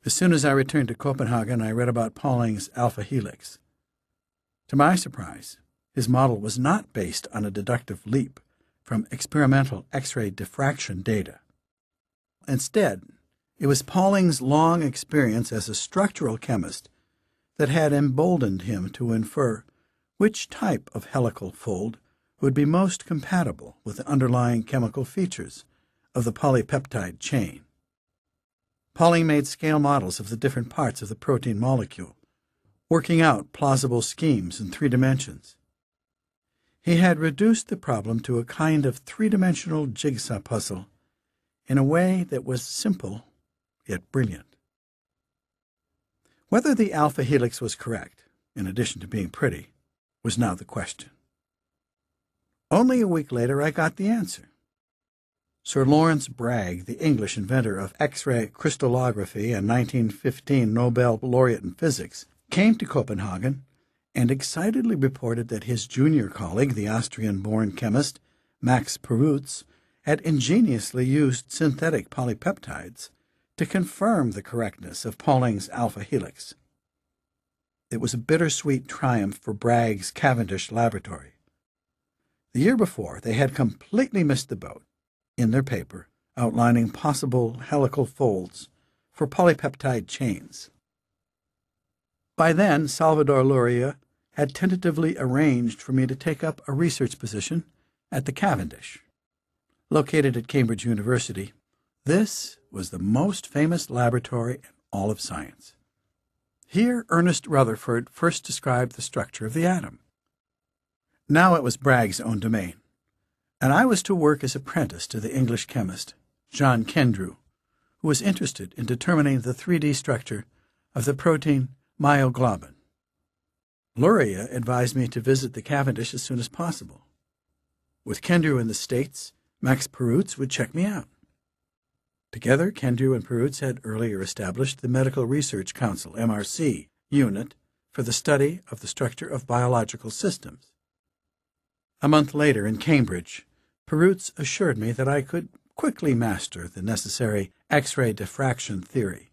As soon as I returned to Copenhagen, I read about Pauling's alpha helix. To my surprise, his model was not based on a deductive leap from experimental X-ray diffraction data. Instead, it was Pauling's long experience as a structural chemist that had emboldened him to infer which type of helical fold would be most compatible with the underlying chemical features of the polypeptide chain. Pauling made scale models of the different parts of the protein molecule, working out plausible schemes in 3 dimensions. He had reduced the problem to a kind of 3-dimensional jigsaw puzzle in a way that was simple yet brilliant. Whether the alpha helix was correct, in addition to being pretty, was now the question. Only a week later I got the answer. Sir Lawrence Bragg, the English inventor of X-ray crystallography and 1915 Nobel laureate in physics, came to Copenhagen and excitedly reported that his junior colleague, the Austrian-born chemist Max Perutz, had ingeniously used synthetic polypeptides to confirm the correctness of Pauling's alpha helix. It was a bittersweet triumph for Bragg's Cavendish laboratory. The year before, they had completely missed the boat in their paper outlining possible helical folds for polypeptide chains. By then, Salvador Luria had tentatively arranged for me to take up a research position at the Cavendish. Located at Cambridge University, this was the most famous laboratory in all of science. Here, Ernest Rutherford first described the structure of the atom. Now it was Bragg's own domain, and I was to work as apprentice to the English chemist, John Kendrew, who was interested in determining the 3D structure of the protein myoglobin. Luria advised me to visit the Cavendish as soon as possible. With Kendrew in the States, Max Perutz would check me out. Together, Kendrew and Perutz had earlier established the Medical Research Council, MRC, unit for the study of the structure of biological systems. A month later in Cambridge, Perutz assured me that I could quickly master the necessary X-ray diffraction theory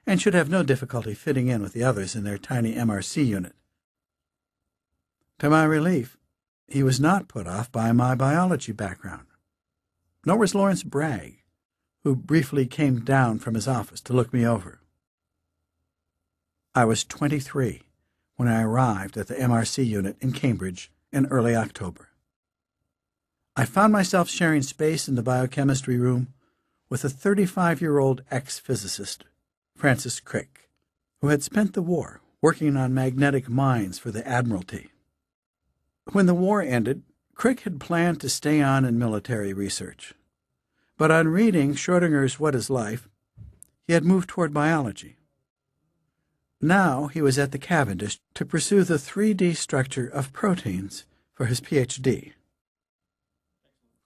and should have no difficulty fitting in with the others in their tiny MRC unit. To my relief, he was not put off by my biology background, nor was Lawrence Bragg, who briefly came down from his office to look me over. I was 23 when I arrived at the MRC unit in Cambridge in early October. I found myself sharing space in the biochemistry room with a 35-year-old ex-physicist, Francis Crick, who had spent the war working on magnetic mines for the Admiralty. When the war ended, Crick had planned to stay on in military research, but on reading Schrödinger's What is Life, he had moved toward biology. Now he was at the Cavendish to pursue the 3D structure of proteins for his PhD.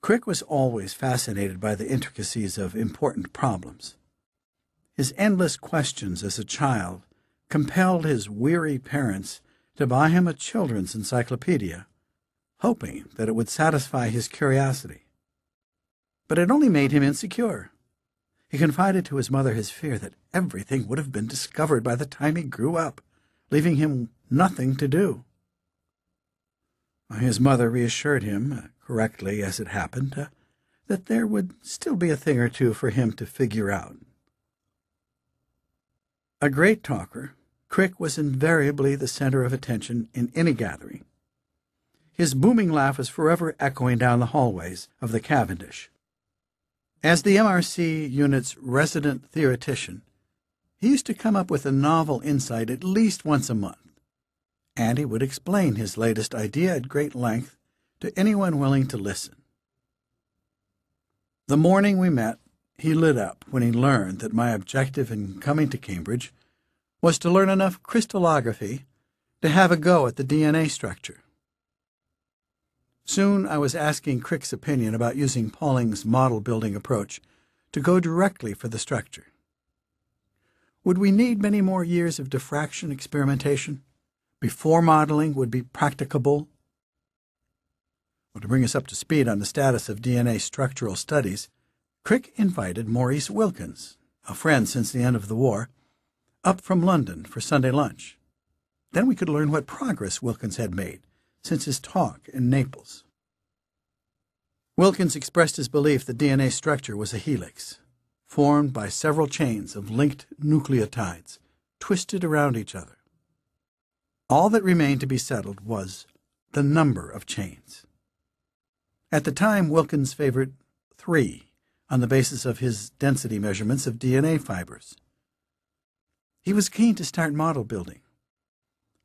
Crick was always fascinated by the intricacies of important problems. His endless questions as a child compelled his weary parents to buy him a children's encyclopedia, hoping that it would satisfy his curiosity. But it only made him insecure. He confided to his mother his fear that everything would have been discovered by the time he grew up, leaving him nothing to do. His mother reassured him, correctly as it happened, that there would still be a thing or two for him to figure out. A great talker, Crick was invariably the center of attention in any gathering. His booming laugh was forever echoing down the hallways of the Cavendish. As the MRC unit's resident theoretician, he used to come up with a novel insight at least once a month, and he would explain his latest idea at great length to anyone willing to listen. The morning we met, he lit up when he learned that my objective in coming to Cambridge was to learn enough crystallography to have a go at the DNA structure. Soon I was asking Crick's opinion about using Pauling's model-building approach to go directly for the structure. Would we need many more years of diffraction experimentation before modeling would be practicable? Well, to bring us up to speed on the status of DNA structural studies, Crick invited Maurice Wilkins, a friend since the end of the war, up from London for Sunday lunch. Then we could learn what progress Wilkins had made since his talk in Naples. Wilkins expressed his belief the DNA structure was a helix, formed by several chains of linked nucleotides, twisted around each other. All that remained to be settled was the number of chains. At the time, Wilkins favored 3 on the basis of his density measurements of DNA fibers. He was keen to start model building,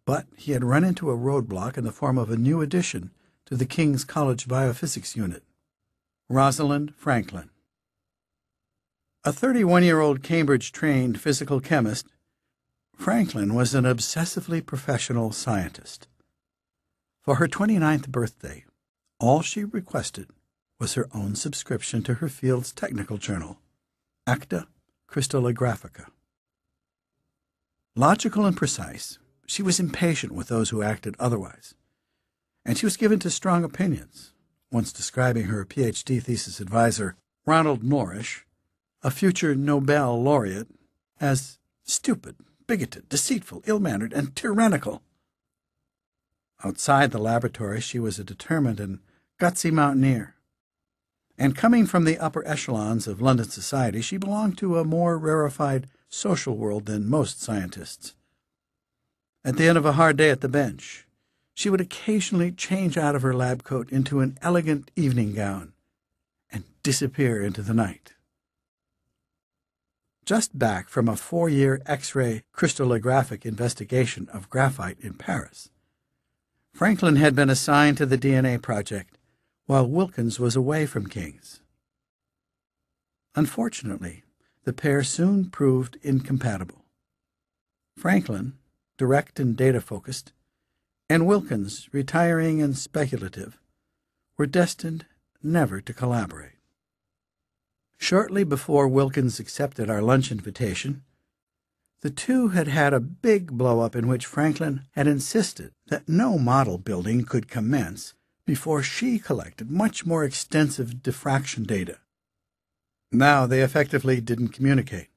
but he had run into a roadblock in the form of a new addition to the King's College Biophysics Unit, Rosalind Franklin. A 31-year-old Cambridge-trained physical chemist, Franklin was an obsessively professional scientist. For her 29th birthday, all she requested was her own subscription to her field's technical journal, Acta Crystallographica. Logical and precise, she was impatient with those who acted otherwise, and she was given to strong opinions, once describing her PhD thesis advisor, Ronald Norrish, a future Nobel laureate, as stupid, bigoted, deceitful, ill-mannered, and tyrannical. Outside the laboratory, she was a determined and gutsy mountaineer. And coming from the upper echelons of London society, she belonged to a more rarefied social world than most scientists. At the end of a hard day at the bench, she would occasionally change out of her lab coat into an elegant evening gown and disappear into the night. Just back from a 4-year X-ray crystallographic investigation of graphite in Paris, Franklin had been assigned to the DNA project while Wilkins was away from King's. Unfortunately, the pair soon proved incompatible. Franklin, direct and data-focused, and Wilkins, retiring and speculative, were destined never to collaborate. Shortly before Wilkins accepted our lunch invitation, the two had had a big blow-up in which Franklin had insisted that no model building could commence before she collected much more extensive diffraction data. Now they effectively didn't communicate,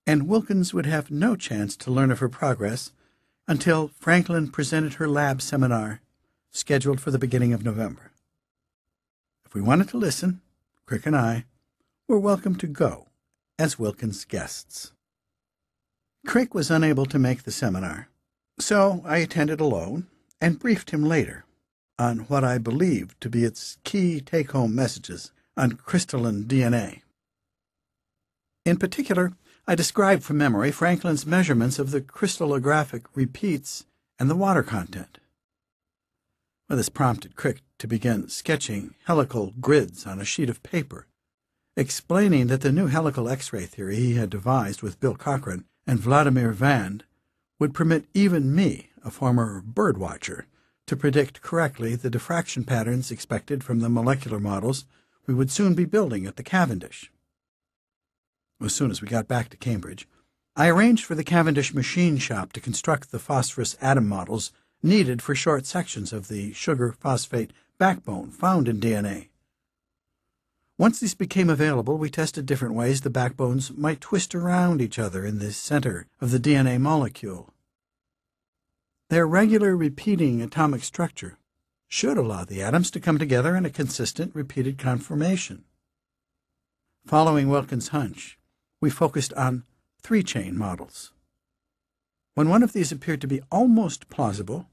and Wilkins would have no chance to learn of her progress until Franklin presented her lab seminar, scheduled for the beginning of November. If we wanted to listen, Crick and I were welcome to go as Wilkins' guests. Crick was unable to make the seminar, so I attended alone and briefed him later on what I believed to be its key take-home messages on crystalline DNA. In particular, I described from memory Franklin's measurements of the crystallographic repeats and the water content. Well, this prompted Crick to begin sketching helical grids on a sheet of paper, explaining that the new helical X-ray theory he had devised with Bill Cochran and Vladimir Vand would permit even me, a former birdwatcher, to predict correctly the diffraction patterns expected from the molecular models we would soon be building at the Cavendish. As soon as we got back to Cambridge, I arranged for the Cavendish machine shop to construct the phosphorus atom models needed for short sections of the sugar-phosphate backbone found in DNA. Once these became available, we tested different ways the backbones might twist around each other in the center of the DNA molecule. Their regular repeating atomic structure should allow the atoms to come together in a consistent repeated conformation. Following Wilkins' hunch, we focused on 3-chain models. When one of these appeared to be almost plausible,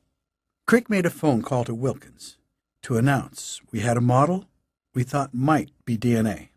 Crick made a phone call to Wilkins to announce we had a model we thought might be DNA.